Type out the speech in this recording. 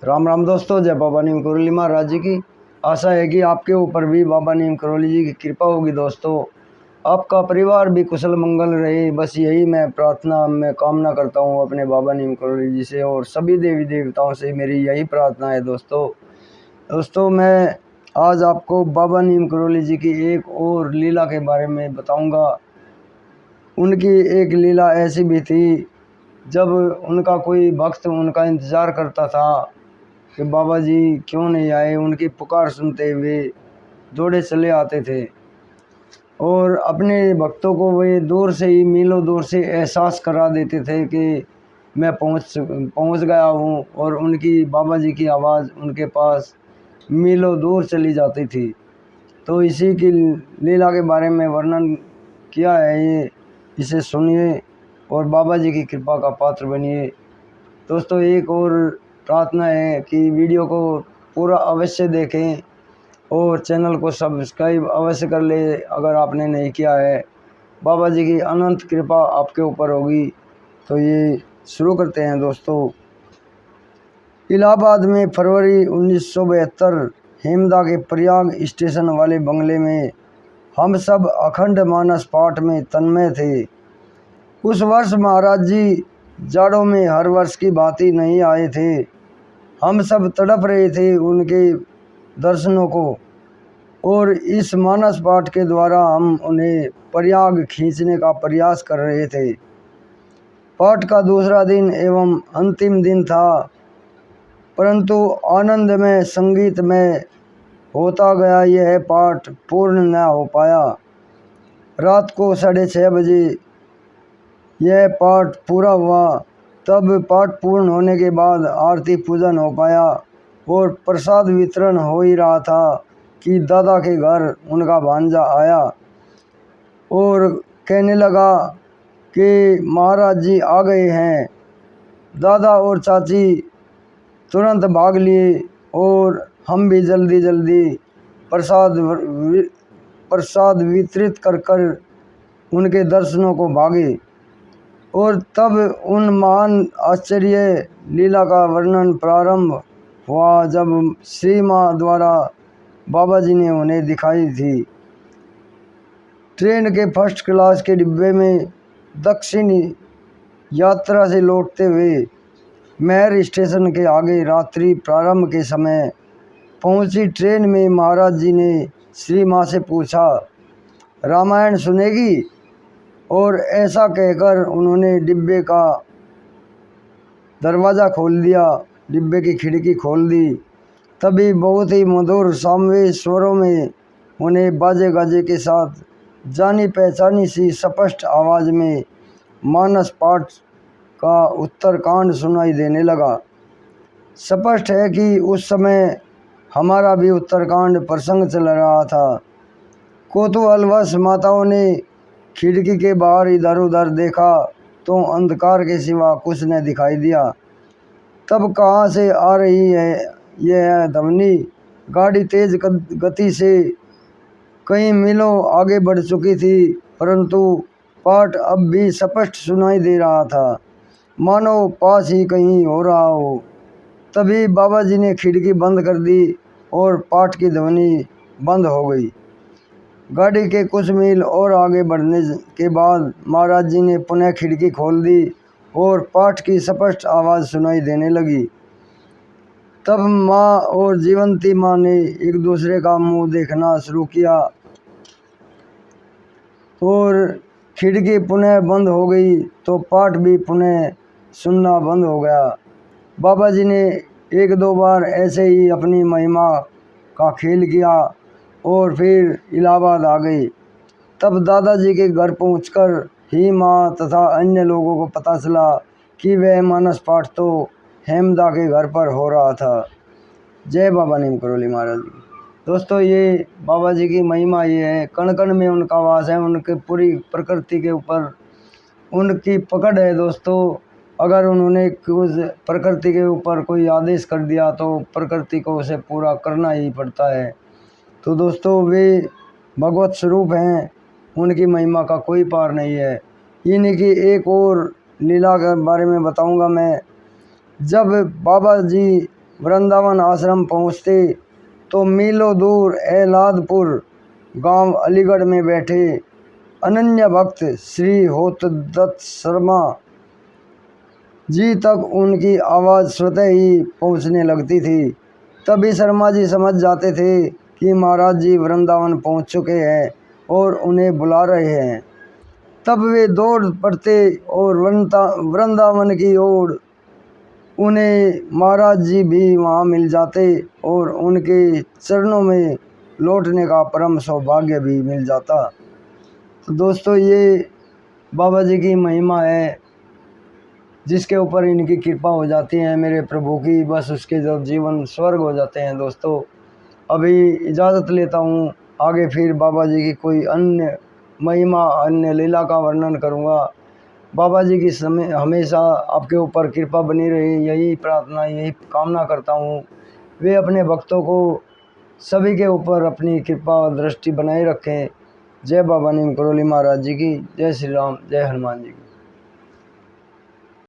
राम राम दोस्तों, जय बाबा नीम करोली महाराज जी की। आशा है कि आपके ऊपर भी बाबा नीम करोली जी की कृपा होगी। दोस्तों, आपका परिवार भी कुशल मंगल रहे, बस यही मैं प्रार्थना में कामना करता हूँ अपने बाबा नीम करोली जी से, और सभी देवी देवताओं से मेरी यही प्रार्थना है। दोस्तों मैं आज आपको बाबा नीम करोली जी की एक और लीला के बारे में बताऊंगा। उनकी एक लीला ऐसी भी थी, जब उनका कोई भक्त उनका इंतज़ार करता था कि बाबा जी क्यों नहीं आए, उनकी पुकार सुनते हुए दौड़े चले आते थे और अपने भक्तों को वे दूर से ही, मीलों दूर से एहसास करा देते थे कि मैं पहुंच गया हूं, और उनकी बाबा जी की आवाज़ उनके पास मीलों दूर चली जाती थी। तो इसी की लीला के बारे में वर्णन किया है, ये इसे सुनिए और बाबा जी की कृपा का पात्र बनिए। दोस्तों, एक और प्रार्थना है कि वीडियो को पूरा अवश्य देखें और चैनल को सब्सक्राइब अवश्य कर ले अगर आपने नहीं किया है। बाबा जी की अनंत कृपा आपके ऊपर होगी। तो ये शुरू करते हैं। दोस्तों, इलाहाबाद में फरवरी 1972 हेमदा के प्रयाग स्टेशन वाले बंगले में हम सब अखंड मानस पाठ में तन्मय थे। उस वर्ष महाराज जी जाड़ों में हर वर्ष की भांति नहीं आए थे। हम सब तड़प रहे थे उनके दर्शनों को, और इस मानस पाठ के द्वारा हम उन्हें प्रयाग खींचने का प्रयास कर रहे थे। पाठ का दूसरा दिन एवं अंतिम दिन था, परंतु आनंद में, संगीत में होता गया यह पाठ पूर्ण न हो पाया। रात को 6:30 बजे यह पाठ पूरा हुआ। तब पाठ पूर्ण होने के बाद आरती पूजन हो पाया और प्रसाद वितरण हो ही रहा था कि दादा के घर उनका भांजा आया और कहने लगा कि महाराज जी आ गए हैं। दादा और चाची तुरंत भाग लिए और हम भी जल्दी जल्दी प्रसाद वितरित कर उनके दर्शनों को भागे। और तब उन महान आश्चर्य लीला का वर्णन प्रारंभ हुआ जब श्री माँ द्वारा बाबा जी ने उन्हें दिखाई थी। ट्रेन के फर्स्ट क्लास के डिब्बे में दक्षिणी यात्रा से लौटते हुए महर स्टेशन के आगे रात्रि प्रारंभ के समय पहुंची ट्रेन में महाराज जी ने श्री माँ से पूछा, रामायण सुनेगी? और ऐसा कहकर उन्होंने डिब्बे का दरवाज़ा खोल दिया, डिब्बे की खिड़की खोल दी। तभी बहुत ही मधुर सामवेश स्वरों में उन्हें बाजे गाजे के साथ जानी पहचानी सी स्पष्ट आवाज़ में मानस पाठ का उत्तरकांड सुनाई देने लगा। स्पष्ट है कि उस समय हमारा भी उत्तरकांड प्रसंग चल रहा था। कौतूहलवश माताओं ने खिड़की के बाहर इधर उधर देखा तो अंधकार के सिवा कुछ न दिखाई दिया। तब कहाँ से आ रही है यह ध्वनि? गाड़ी तेज गति से कई मीलों आगे बढ़ चुकी थी, परंतु पाठ अब भी स्पष्ट सुनाई दे रहा था, मानो पास ही कहीं हो रहा हो। तभी बाबा जी ने खिड़की बंद कर दी और पाठ की ध्वनि बंद हो गई। गाड़ी के कुछ मील और आगे बढ़ने के बाद महाराज जी ने पुनः खिड़की खोल दी और पाठ की स्पष्ट आवाज़ सुनाई देने लगी। तब माँ और जीवंती माँ ने एक दूसरे का मुंह देखना शुरू किया और खिड़की पुनः बंद हो गई तो पाठ भी पुनः सुनना बंद हो गया। बाबा जी ने एक दो बार ऐसे ही अपनी महिमा का खेल किया और फिर इलाहाबाद आ गई। तब दादाजी के घर पहुंचकर ही माँ तथा अन्य लोगों को पता चला कि वह मानस पाठ तो हेमदा के घर पर हो रहा था। जय बाबा नीम करोली महाराज जी। दोस्तों, ये बाबा जी की महिमा ये है, कण कण में उनका वास है, उनके पूरी प्रकृति के ऊपर उनकी पकड़ है। दोस्तों, अगर उन्होंने कुछ प्रकृति के ऊपर कोई आदेश कर दिया तो प्रकृति को उसे पूरा करना ही पड़ता है। तो दोस्तों, वे भगवत स्वरूप हैं, उनकी महिमा का कोई पार नहीं है। इन्हीं की एक और लीला के बारे में बताऊंगा मैं। जब बाबा जी वृंदावन आश्रम पहुँचते तो मीलों दूर एलादपुर गांव अलीगढ़ में बैठे अनन्य भक्त श्री होतदत्त शर्मा जी तक उनकी आवाज़ स्वतः ही पहुंचने लगती थी। तभी शर्मा जी समझ जाते थे कि महाराज जी वृंदावन पहुंच चुके हैं और उन्हें बुला रहे हैं। तब वे दौड़ पड़ते और वृंदावन की ओर। उन्हें महाराज जी भी वहाँ मिल जाते और उनके चरणों में लौटने का परम सौभाग्य भी मिल जाता। तो दोस्तों, ये बाबा जी की महिमा है, जिसके ऊपर इनकी कृपा हो जाती है मेरे प्रभु की, बस उसके जो जीवन स्वर्ग हो जाते हैं। दोस्तों, अभी इजाज़त लेता हूँ, आगे फिर बाबा जी की कोई अन्य महिमा, अन्य लीला का वर्णन करूँगा। बाबा जी की हमेशा आपके ऊपर कृपा बनी रहे, यही प्रार्थना, यही कामना करता हूँ। वे अपने भक्तों को सभी के ऊपर अपनी कृपा दृष्टि बनाए रखें। जय बाबा नीम करोली महाराज जी की, जय श्री राम, जय हनुमान जी की।